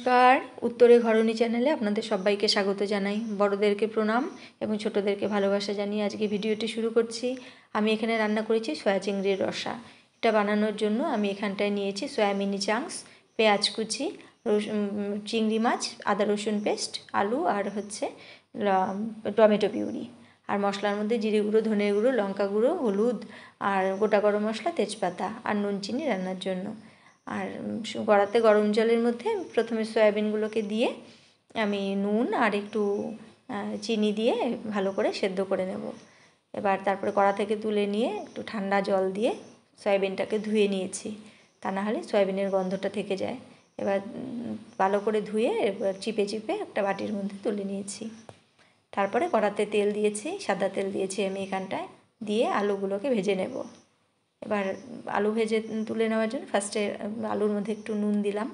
নমস্কার, উত্তরে ঘরণী চ্যানেলে আপনাদের সবাইকে স্বাগত জানাই। বড়দেরকে প্রণাম এবং ছোটদেরকে ভালোবাসা জানিয়ে আজকে ভিডিওটি শুরু করছি। আমি এখানে রান্না করেছি সয়া চিংড়ির রসা। এটা বানানোর জন্য আমি এখানটায় নিয়েছি সয়া মিনি চাংস, পেঁয়াজ কুচি, চিংড়ি মাছ, আদা রসুন পেস্ট, আলু আর টমেটো পিউরি। আর মশলার মধ্যে জিরে গুঁড়ো, ধনে গুঁড়ো, লঙ্কা গুঁড়ো, হলুদ আর গোটা গরম মশলা, তেজপাতা আর নুন চিনি রান্নার জন্য। আর কড়াতে গরম জলের মধ্যে প্রথমে সয়াবিনগুলোকে দিয়ে আমি নুন আর একটু চিনি দিয়ে ভালো করে সেদ্ধ করে নেব। এবার তারপরে কড়া থেকে তুলে নিয়ে একটু ঠান্ডা জল দিয়ে সয়াবিনটাকে ধুয়ে নিয়েছি, তা না হলে সয়াবিনের গন্ধটা থেকে যায়। এবার ভালো করে ধুয়ে এবার চিপে চিপে একটা বাটির মধ্যে তুলে নিয়েছি। তারপরে কড়াতে তেল দিয়েছি, সাদা তেল দিয়েছি আমি এখানটায়, দিয়ে আলুগুলোকে ভেজে নেব। এবার আলু ভেজে তুলে নেওয়ার জন্য ফার্স্টে আলুর মধ্যে একটু নুন দিলাম,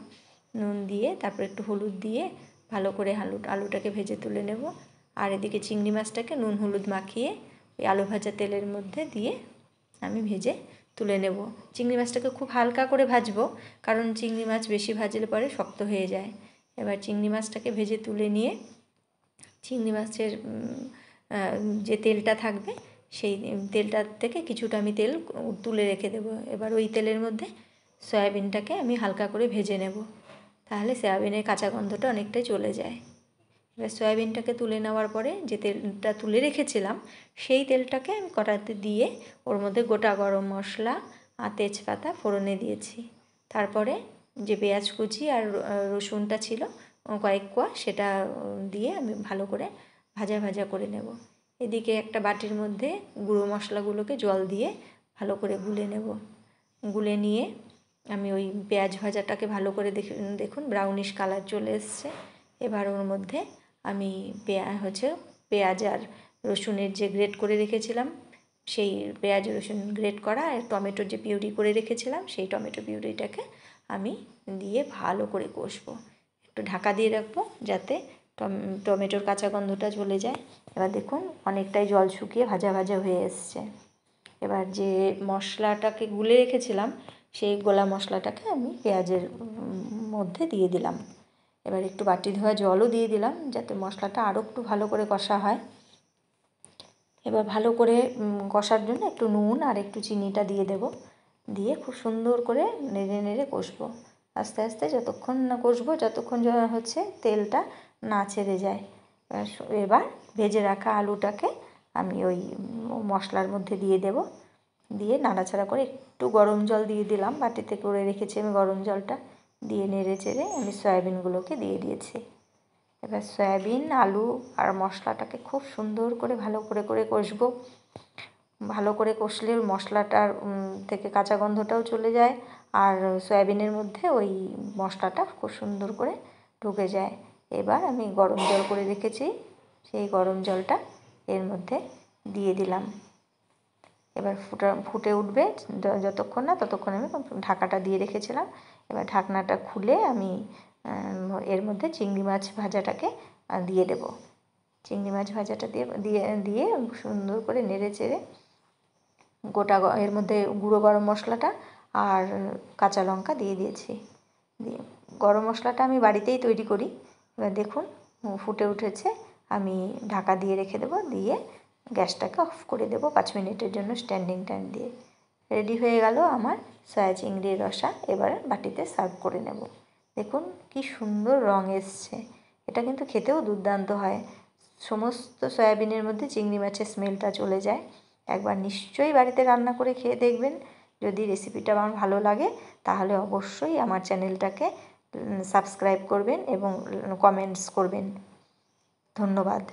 নুন দিয়ে তারপর একটু হলুদ দিয়ে ভালো করে আলুটাকে ভেজে তুলে নেব। আর এদিকে চিংড়ি মাছটাকে নুন হলুদ মাখিয়ে ওই আলু ভাজা তেলের মধ্যে দিয়ে আমি ভেজে তুলে নেব। চিংড়ি মাছটাকে খুব হালকা করে ভাজবো, কারণ চিংড়ি মাছ বেশি ভাজলে পরে শক্ত হয়ে যায়। এবার চিংড়ি মাছটাকে ভেজে তুলে নিয়ে চিংড়ি মাছের যে তেলটা থাকবে সেই তেলটার থেকে কিছুটা আমি তেল তুলে রেখে দেবো। এবার ওই তেলের মধ্যে সয়াবিনটাকে আমি হালকা করে ভেজে নেব, তাহলে সয়াবিনের কাঁচা গন্ধটা অনেকটাই চলে যায়। এবার সয়াবিনটাকে তুলে নেওয়ার পরে যে তেলটা তুলে রেখেছিলাম সেই তেলটাকে আমি কড়াতে দিয়ে ওর মধ্যে গোটা গরম মশলা আর তেজপাতা ফোড়নে দিয়েছি। তারপরে যে পেঁয়াজ কুচি আর রসুনটা ছিল কয়েক কোয়া, সেটা দিয়ে আমি ভালো করে ভাজা ভাজা করে নেব। এদিকে একটা বাটির মধ্যে গুঁড়ো মশলাগুলোকে জল দিয়ে ভালো করে গুলে নেব। গুলে নিয়ে আমি ওই পেঁয়াজ ভাজাটাকে ভালো করে দেখুন ব্রাউনিশ কালার চলে এসছে। এবার ওর মধ্যে আমি পেঁয়াজ আর রসুনের যে গ্রেট করে রেখেছিলাম সেই পেঁয়াজ রসুন গ্রেট করা আর টমেটোর যে পিউরি করে রেখেছিলাম সেই টমেটো পিউরিটাকে আমি দিয়ে ভালো করে কষবো। একটু ঢাকা দিয়ে রাখবো যাতে টমেটোর কাঁচা গন্ধটা চলে যায়। এবার দেখুন অনেকটাই জল শুকিয়ে ভাজা ভাজা হয়ে এসছে। এবার যে মশলাটাকে গুলে রেখেছিলাম সেই গোলা মশলাটাকে আমি পেঁয়াজের মধ্যে দিয়ে দিলাম। এবার একটু বাটি ধোয়া জলও দিয়ে দিলাম যাতে মশলাটা আরও একটু ভালো করে কষা হয়। এবার ভালো করে কষার জন্য একটু নুন আর একটু চিনিটা দিয়ে দেব, দিয়ে খুব সুন্দর করে নেড়ে নেড়ে কষবো। আস্তে আস্তে যতক্ষণ না কষবো যতক্ষণ তেলটা না ছেড়ে যায়। এবার ভেজে রাখা আলুটাকে আমি ওই মশলার মধ্যে দিয়ে দেব, দিয়ে নাড়াচাড়া করে একটু গরম জল দিয়ে দিলাম, বাটিতে করে রেখেছি আমি গরম জলটা, দিয়ে নেড়ে চেড়ে আমি সয়াবিনগুলোকে দিয়ে দিয়েছি। এবার সয়াবিন আলু আর মশলাটাকে খুব সুন্দর করে ভালো করে কষবো। ভালো করে কষলে মশলাটার থেকে কাঁচা গন্ধটাও চলে যায় আর সয়াবিনের মধ্যে ওই মশলাটা খুব সুন্দর করে ঢুকে যায়। এবার আমি গরম জল করে রেখেছি সেই গরম জলটা এর মধ্যে দিয়ে দিলাম। এবার ফুটে উঠবে যতক্ষণ না ততক্ষণ আমি ঢাকাটা দিয়ে রেখেছিলাম। এবার ঢাকনাটা খুলে আমি এর মধ্যে চিংড়ি মাছ ভাজাটাকে দিয়ে দেব। চিংড়ি মাছ ভাজাটা দিয়ে সুন্দর করে নেড়ে চেড়ে এর মধ্যে গুঁড়ো গরম মশলাটা আর কাঁচা লঙ্কা দিয়ে দিয়েছি। দিয়ে গরম মশলাটা আমি বাড়িতেই তৈরি করি। এবার দেখুন ফুটে উঠেছে, আমি ঢাকা দিয়ে রেখে দেবো, দিয়ে গ্যাসটাকে অফ করে দেবো 5 মিনিটের জন্য স্ট্যান্ডিং টাইম দিয়ে। রেডি হয়ে গেল আমার সয়া চিংড়ির রসা। এবার বাটিতে সার্ভ করে নেব। দেখুন কি সুন্দর রং এসছে। এটা কিন্তু খেতেও দুর্দান্ত হয়। সমস্ত সয়াবিনের মধ্যে চিংড়ি মাছের স্মেলটা চলে যায়। একবার নিশ্চয়ই বাড়িতে রান্না করে খেয়ে দেখবেন। যদি রেসিপিটা আমার ভালো লাগে তাহলে অবশ্যই আমার চ্যানেলটাকে সাবস্ক্রাইব করবেন এবং কমেন্টস করবেন। ধন্যবাদ।